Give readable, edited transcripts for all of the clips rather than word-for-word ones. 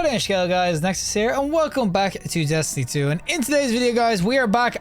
Cutting edge scale, guys, Nexas here, and welcome back to Destiny 2. And in today's video, guys, we are back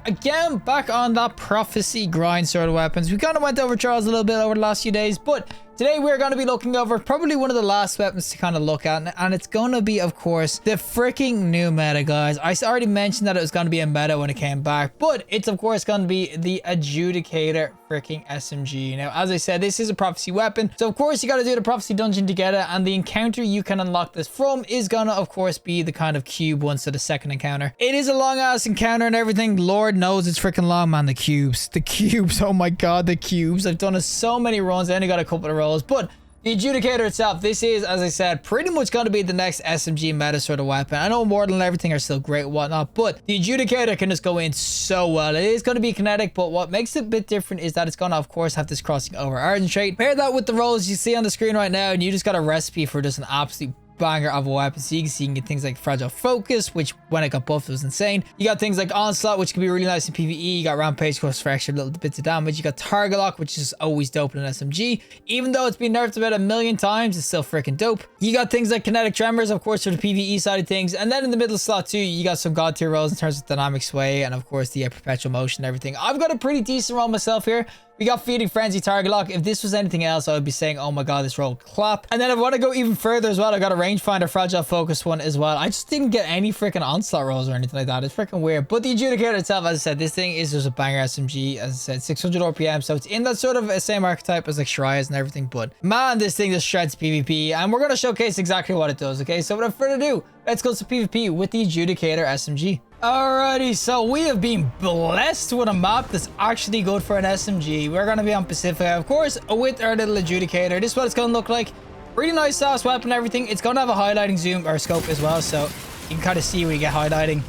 on that prophecy grind sort of weapons. We kind of went over Charles a little bit over the last few days, but today we're going to be looking over probably one of the last weapons to kind of look at, and it's going to be, of course, the freaking new meta, guys. I already mentioned that it was going to be a meta when it came back, but it's, of course, going to be the Adjudicator freaking SMG. Now, as I said, this is a prophecy weapon, so of course you got to do the prophecy dungeon to get it, and the encounter you can unlock this from is gonna, of course, be the kind of cube one, so the second encounter. It is a long ass encounter and everything. Lord knows it's freaking long, man. The cubes, oh my god, the cubes. I've done so many runs. I only got a couple of rolls, but the Adjudicator itself, this is, as I said, pretty much going to be the next SMG meta sort of weapon. I know Immortal and everything are still great and whatnot, but the Adjudicator can just go in so well. It is going to be kinetic, but what makes it a bit different is that it's going to, of course, have this crossing over Ardent trait. Pair that with the rolls you see on the screen right now, and you just got a recipe for just an absolute banger of a weapon. So you can get things like Fragile Focus, which when it got buffed was insane. You got things like Onslaught, which can be really nice in PvE. You got Rampage Course for extra little bits of damage. You got Target Lock, which is always dope in an SMG. Even though it's been nerfed about 1,000,000 times, it's still freaking dope. You got things like Kinetic Tremors, of course, for the PvE side of things. And then in the middle slot too, you got some god tier rolls in terms of Dynamic Sway and of course the Perpetual Motion and everything. I've got a pretty decent roll myself here. We got Feeding Frenzy, Target Lock. If this was anything else, I would be saying, oh my god, this roll clap. And then if I want to go even further as well, I got a Rangefinder Fragile Focus one as well. I just didn't get any freaking Onslaught rolls or anything like that. It's freaking weird. But the Adjudicator itself, as I said, this thing is just a banger SMG. As I said, 600 RPM. So it's in that sort of same archetype as like Shrias and everything. But man, this thing just shreds PvP. And we're going to showcase exactly what it does. Okay, so without further ado, let's go to PvP with the Adjudicator SMG. Alrighty, so we have been blessed with a map that's actually good for an SMG. We're going to be on Pacifica, of course, with our little Adjudicator. This is what it's going to look like. Really nice sauce weapon and everything. It's going to have a highlighting zoom or scope as well, so you can kind of see where you get highlighting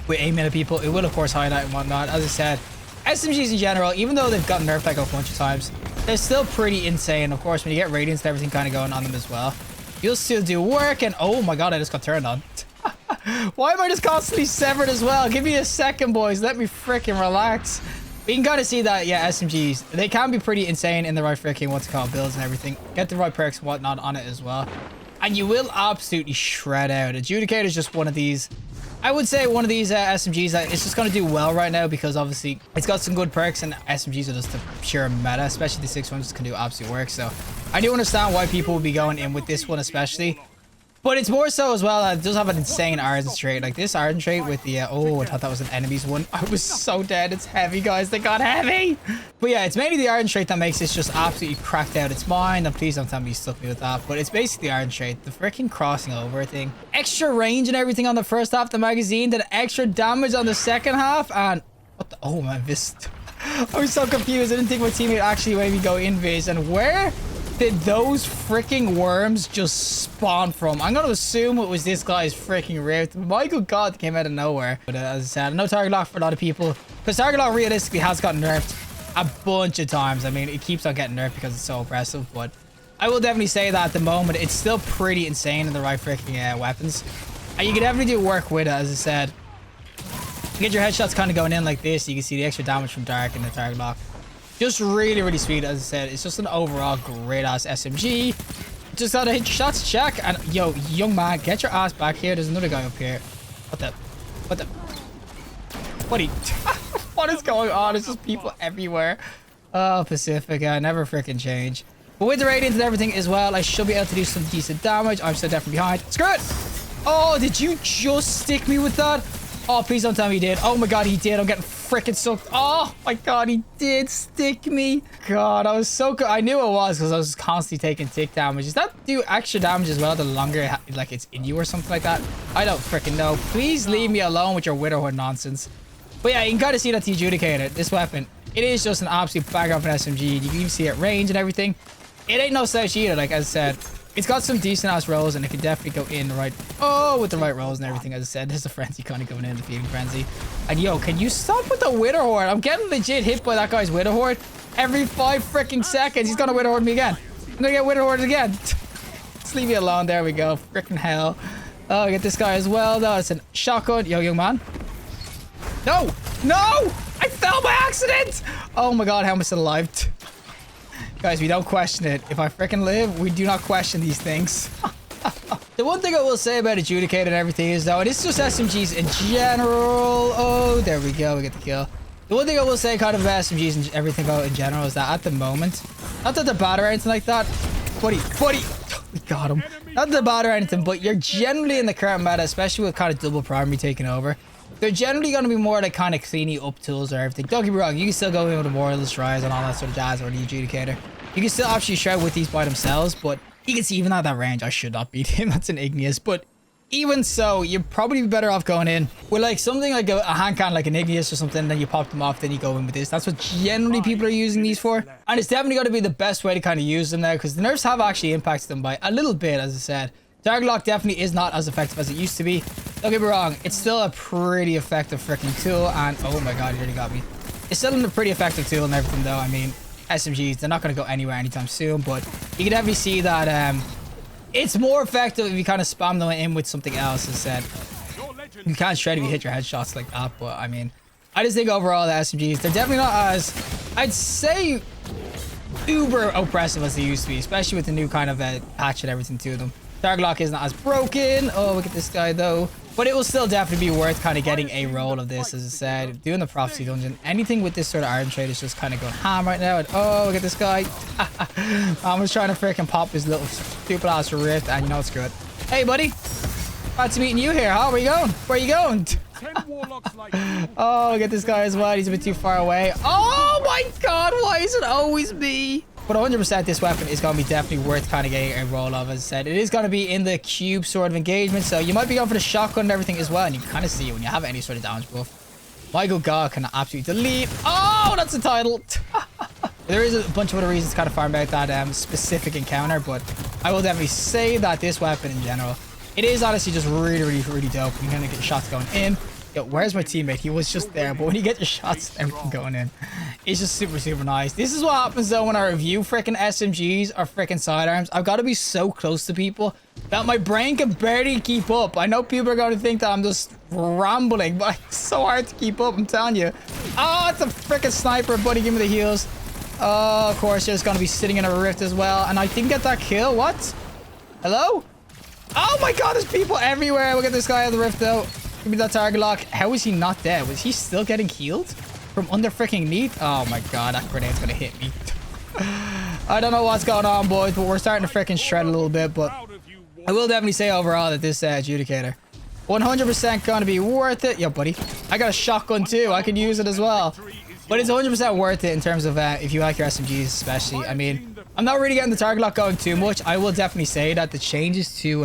with aiming at people. It will, of course, highlight and whatnot. As I said, SMGs in general, even though they've gotten nerfed like a bunch of times, they're still pretty insane. Of course, when you get radiance and everything kind of going on them as well, you'll still do work. And oh my god, I just got turned on. Why am I just constantly severed as well? Give me a second, boys. Let me freaking relax. You can kind of see that, yeah, SMGs, they can be pretty insane in the right freaking, what's it called, builds and everything. Get the right perks and whatnot on it as well. And you will absolutely shred out. Adjudicator is just one of these, I would say one of these SMGs that it's just going to do well right now because obviously it's got some good perks and SMGs are just the pure meta, especially the 6 ones can do absolute work. So I do understand why people will be going in with this one especially. But it's more so as well that it does have an insane Ardent trait. Like this Ardent trait with the, oh, I thought that was an enemies one. I was so dead. It's heavy, guys. They got heavy. But yeah, it's mainly the Ardent trait that makes this just absolutely cracked out its mind. And please don't tell me you stuck me with that. But it's basically the Ardent trait. The freaking crossing over thing. Extra range and everything on the first half of the magazine. Then extra damage on the second half. And what the, oh man, this. I was so confused. I didn't think my teammate actually made me go invis. And where did those freaking worms just spawn from? I'm gonna assume it was this guy's freaking rift. My good god, came out of nowhere. But as I said, no Target Lock for a lot of people, because Target Lock realistically has gotten nerfed a bunch of times. I mean, it keeps on getting nerfed because it's so oppressive, but I will definitely say that at the moment it's still pretty insane in the right freaking weapons, and you can definitely do work with it. As I said, you get your headshots kind of going in like this. You can see the extra damage from Dark and the Target Lock. Just really, really sweet. As I said, it's just an overall great ass SMG. Just gotta hit your shots, check. And yo, young man, get your ass back here. There's another guy up here. What is going on? It's just people everywhere. Oh, Pacifica, never freaking change. But with the radiance and everything as well, I should be able to do some decent damage. I'm still definitely behind. Screw it. Oh, did you just stick me with that? Oh, please don't tell me he did. Oh my god, he did. I'm getting freaking sucked. Oh my god, he did stick me. God, I was so good. I knew it was because I was constantly taking tick damage. Does that do extra damage as well the longer like it's in you or something like that? I don't freaking know. Please leave me alone with your Widowhood nonsense. But yeah, you can kind of see that the Adjudicator, this weapon, it is just an absolute bagger of an SMG. You can even see it range and everything. It ain't no slouch either, like I said. It's got some decent ass rolls and it can definitely go in right, oh, with the right rolls and everything. As I said, there's a frenzy kind of going in, the Feeding Frenzy. And yo, can you stop with the Wither Horde? I'm getting legit hit by that guy's Wither Horde every 5 freaking seconds. He's gonna Wither Horde me again. I'm gonna get Wither Horde again. Just leave me alone. There we go. Freaking hell. Oh, I get this guy as well though. It's a shotgun. Yo, young man. No, no, I fell by accident. Oh my god, how am I still alive? Guys, we don't question it. If I freaking live, we do not question these things. The one thing I will say about Adjudicator and everything is, though, and it's just SMGs in general. Oh, there we go. We get the kill. The one thing I will say kind of about SMGs and everything in general is that at the moment, not that they're bad or anything like that. Buddy. We got him. Not that they're bad or anything, but you're generally in the current meta, especially with kind of double primary taking over. They're generally going to be more like kind of cleaning up tools or everything. Don't get me wrong. You can still go in with the Relentless Rise and all that sort of jazz or the Adjudicator. You can still actually shred with these by themselves, but you can see even at that range, I should not beat him. That's an Igneous, but even so, you'd probably be better off going in with like something like a hand cannon, like an Igneous or something, then you pop them off, then you go in with this. That's what generally people are using these for. And it's definitely going to be the best way to kind of use them now, because the nerfs have actually impacted them by a little bit, as I said. Target lock definitely is not as effective as it used to be. Don't get me wrong, it's still a pretty effective freaking tool, and oh my god, he already got me. It's still a pretty effective tool and everything, though. I mean, SMGs, they're not going to go anywhere anytime soon, but you can definitely see that it's more effective if you kind of spam them in with something else. As I said, you can't shred if you hit your headshots like that, but I mean, I just think overall the SMGs, they're definitely not as, I'd say, uber oppressive as they used to be, especially with the new kind of patch and everything to them. Target lock isn't as broken. Oh, look at this guy though. But it will still definitely be worth kind of getting a roll of this, as I said. Doing the prophecy dungeon. Anything with this sort of iron trade is just kind of going ham right now. And oh, look at this guy. I was trying to freaking pop his little stupid ass rift, and you know it's good. Hey, buddy. Fancy meeting you here, huh? Where you going? Where you going? Oh, look at this guy as well. He's a bit too far away. Oh my god, why is it always me? But 100% this weapon is going to be definitely worth kind of getting a roll of, as I said. It is going to be in the cube sort of engagement, so you might be going for the shotgun and everything as well, and you can kind of see when you have any sort of damage buff. Michael God can absolutely delete. Oh, that's the title. There is a bunch of other reasons to kind of farm out that specific encounter, but I will definitely say that this weapon in general, it is honestly just really dope. You're going to get shots going in. Yo, where's my teammate? He was just there, but when you get your shots and everything going in, it's just super nice. This is what happens though when I review freaking SMGs or freaking sidearms. I've got to be so close to people that my brain can barely keep up. I know people are going to think that I'm just rambling, but it's so hard to keep up, I'm telling you. Oh, it's a freaking sniper, buddy. Give me the heals. Oh, of course, there's going to be sitting in a rift as well, and I didn't get that kill. What? Hello? Oh my god, there's people everywhere. Look at this guy on the rift though. Give me that target lock. How is he not dead? Was he still getting healed from under freaking neath? Oh my god, that grenade's gonna hit me. I don't know what's going on, boys, but we're starting to freaking shred a little bit. But I will definitely say overall that this Adjudicator 100% gonna be worth it. Yo, buddy, I got a shotgun too. I can use it as well. But it's 100% worth it in terms of if you like your SMGs, especially. I mean, I'm not really getting the target lock going too much. I will definitely say that the changes to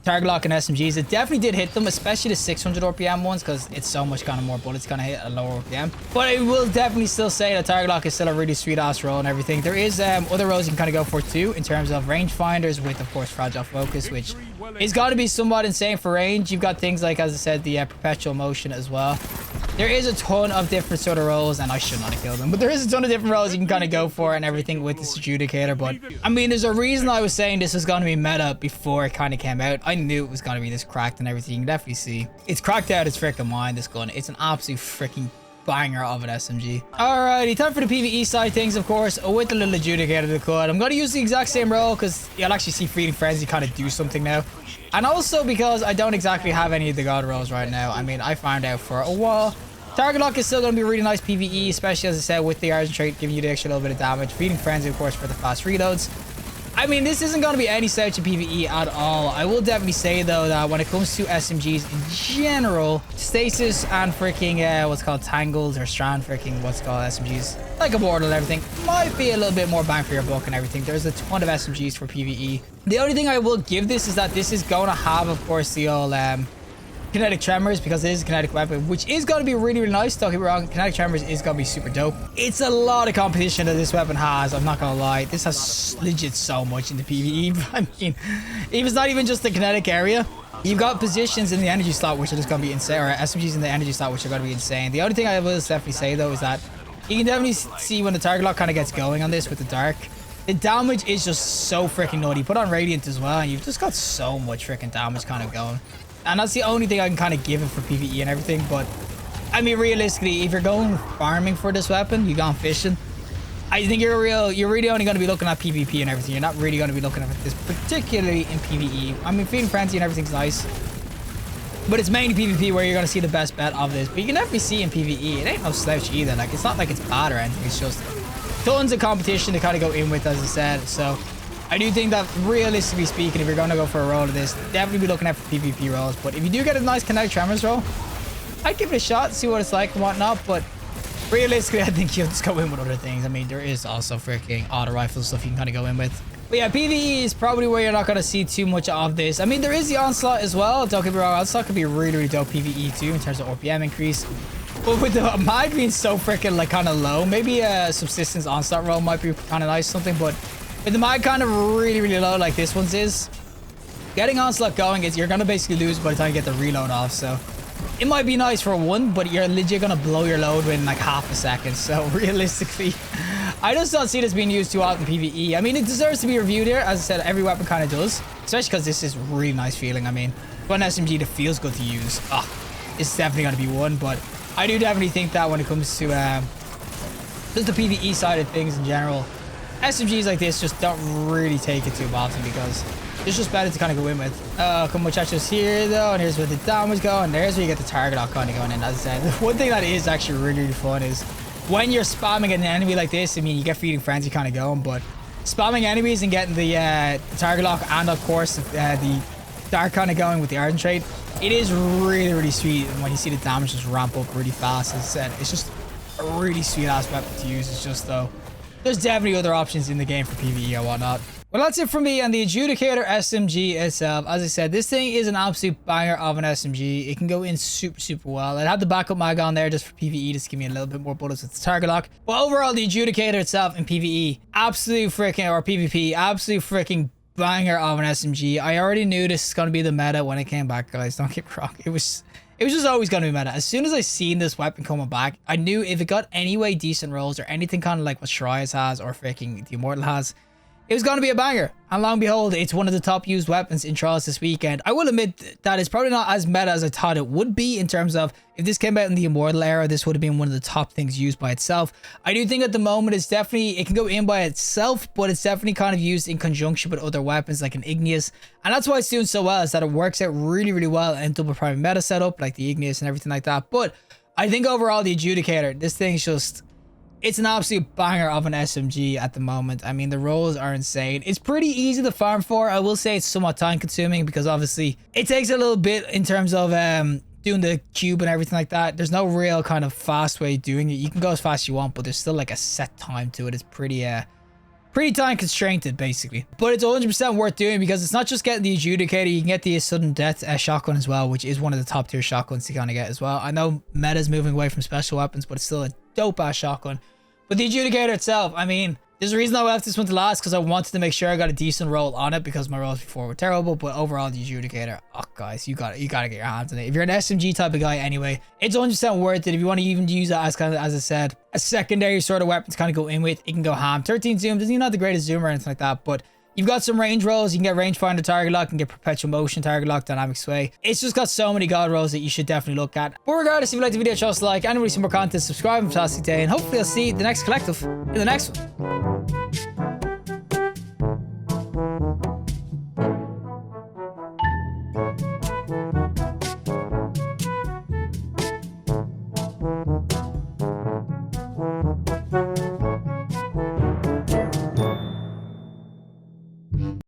target lock and SMGs, it definitely did hit them, especially the 600 RPM ones, because it's so much kind of more bullets gonna hit a lower RPM. But I will definitely still say that target lock is still a really sweet ass roll and everything. There is other rolls you can kind of go for too, in terms of rangefinders with, of course, fragile focus, which is got to be somewhat insane for range. You've got things like, as I said, the perpetual motion as well. There is a ton of different sort of roles, and I should not have killed them, but there is a ton of different roles you can kind of go for and everything with this Adjudicator. But I mean, there's a reason I was saying this was going to be meta before it kind of came out. I knew it was going to be this cracked and everything. You can definitely see it's cracked out its freaking mind, this gun. It's an absolute freaking banger of an SMG. Alrighty, time for the PvE side things, of course, with the little Adjudicator to cut. I'm going to use the exact same role because you'll actually see Freedom Frenzy kind of do something now. And also because I don't exactly have any of the god rolls right now. I mean, I found out for a while. Target lock is still going to be really nice PvE, especially, as I said, with the Argent trait giving you the extra little bit of damage. Feeding Frenzy, of course, for the fast reloads. I mean, this isn't going to be any slouch of PvE at all. I will definitely say, though, that when it comes to SMGs in general, Stasis and freaking, what's called Tangled or Strand, freaking, what's called SMGs, like Immortal and everything, might be a little bit more bang for your buck and everything. There's a ton of SMGs for PvE. The only thing I will give this is that this is going to have, of course, the old, kinetic tremors, because it is a kinetic weapon, which is going to be really nice. Don't get me wrong, kinetic tremors is going to be super dope. It's a lot of competition that this weapon has, I'm not gonna lie. This has legit so much in the PvE. I mean, it's not even just the kinetic area. You've got positions in the energy slot which are just going to be insane, or SMGs in the energy slot which are going to be insane. The only thing I will definitely say though is that you can definitely see when the target lock kind of gets going on this with the dark, the damage is just so freaking nutty. Put on Radiant as well and you've just got so much freaking damage kind of going. And that's the only thing I can kind of give it for PvE and everything. But I mean, realistically, if you're going farming for this weapon, you're going fishing, I think you're really only going to be looking at PvP and everything. You're not really going to be looking at this, particularly in PvE. I mean, Feeding Frenzy and everything's nice, but it's mainly PvP where you're going to see the best bet of this. But you can definitely see in PvE, it ain't no slouch either. Like, it's not like it's bad or anything. It's just tons of competition to kind of go in with, as I said. So I do think that, realistically speaking, if you're going to go for a roll of this, definitely be looking at for PvP rolls. But if you do get a nice kinetic tremors roll, I'd give it a shot, see what it's like and whatnot. But realistically, I think you'll just go in with other things. I mean, there is also freaking auto rifle stuff you can kind of go in with. But yeah, PvE is probably where you're not going to see too much of this. I mean, there is the Onslaught as well. Don't get me wrong, Onslaught could be really, really dope PvE too in terms of RPM increase. But with the mag being so freaking like kind of low, maybe a Subsistence Onslaught roll might be kind of nice something. But with the mag kind of really, really low like this one's is, getting Onslaught going is you're going to basically lose by the time you get the reload off. So it might be nice for one, but you're legit going to blow your load within like half a second. So realistically, I just don't see this being used too often in PvE. I mean, it deserves to be reviewed here. As I said, every weapon kind of does, especially because this is really nice feeling. I mean, for an SMG that feels good to use, it's definitely going to be one. But I do definitely think that when it comes to just the PvE side of things in general, SMGs like this just don't really take it too often because it's just better to kind of go in with. Come muchachos here though, and here's where the damage go, and there's where you get the target lock kind of going in. As I said, one thing that is actually really, really fun is when you're spamming an enemy like this. I mean, you get Feeding Frenzy kind of going, but spamming enemies and getting the target lock and of course the dart kind of going with the Ardent Trait, it is really, really sweet. And when you see the damage just ramp up really fast, as I said, it's just a really sweet ass weapon to use. It's just though, there's definitely other options in the game for PvE and whatnot. Well, that's it for me on the Adjudicator SMG itself. As I said, this thing is an absolute banger of an SMG. It can go in super, super well. I'd have the backup mag on there just for PvE, just to give me a little bit more bullets with the target lock. But overall, the Adjudicator itself in PvE, absolute freaking, or PvP, absolute freaking banger of an SMG. I already knew this is going to be the meta when it came back, guys. Don't get me wrong. It was just always going to be meta. As soon as I seen this weapon coming back, I knew if it got any way decent rolls or anything kind of like what Shryas has or freaking the Immortal has, it was going to be a banger. And lo and behold, it's one of the top used weapons in Trials this weekend. I will admit that it's probably not as meta as I thought it would be in terms of if this came out in the Immortal era, this would have been one of the top things used by itself. I do think at the moment it's definitely, it can go in by itself, but it's definitely kind of used in conjunction with other weapons like an Igneous. And that's why it's doing so well, is that it works out really, really well in double primary meta setup like the Igneous and everything like that. But I think overall the Adjudicator, this thing's just, it's an absolute banger of an SMG at the moment. I mean, the rolls are insane. It's pretty easy to farm for. I will say it's somewhat time consuming because obviously it takes a little bit in terms of doing the cube and everything like that. There's no real kind of fast way of doing it. You can go as fast as you want, but there's still like a set time to it. It's pretty time constrained basically. But it's 100% worth doing because it's not just getting the Adjudicator. You can get the sudden death shotgun as well, which is one of the top tier shotguns to kind of get as well. I know meta's moving away from special weapons, but it's still a dope ass shotgun. But the Adjudicator itself, I mean, there's a reason I left this one to last because I wanted to make sure I got a decent roll on it because my rolls before were terrible. But overall, the Adjudicator, oh guys, you gotta get your hands on it. If you're an SMG type of guy anyway, it's 100% worth it. If you want to even use that as kind of, as I said, a secondary sort of weapon to kind of go in with, it can go ham. 13 zoom, doesn't even have the greatest zoom or anything like that, but you've got some range rolls. You can get rangefinder target lock, you can get perpetual motion target lock, dynamic sway. It's just got so many god rolls that you should definitely look at. But regardless, if you like the video, show us a like. And if you want to see more content, subscribe. Fantastic day, and hopefully I'll see the next collective in the next one.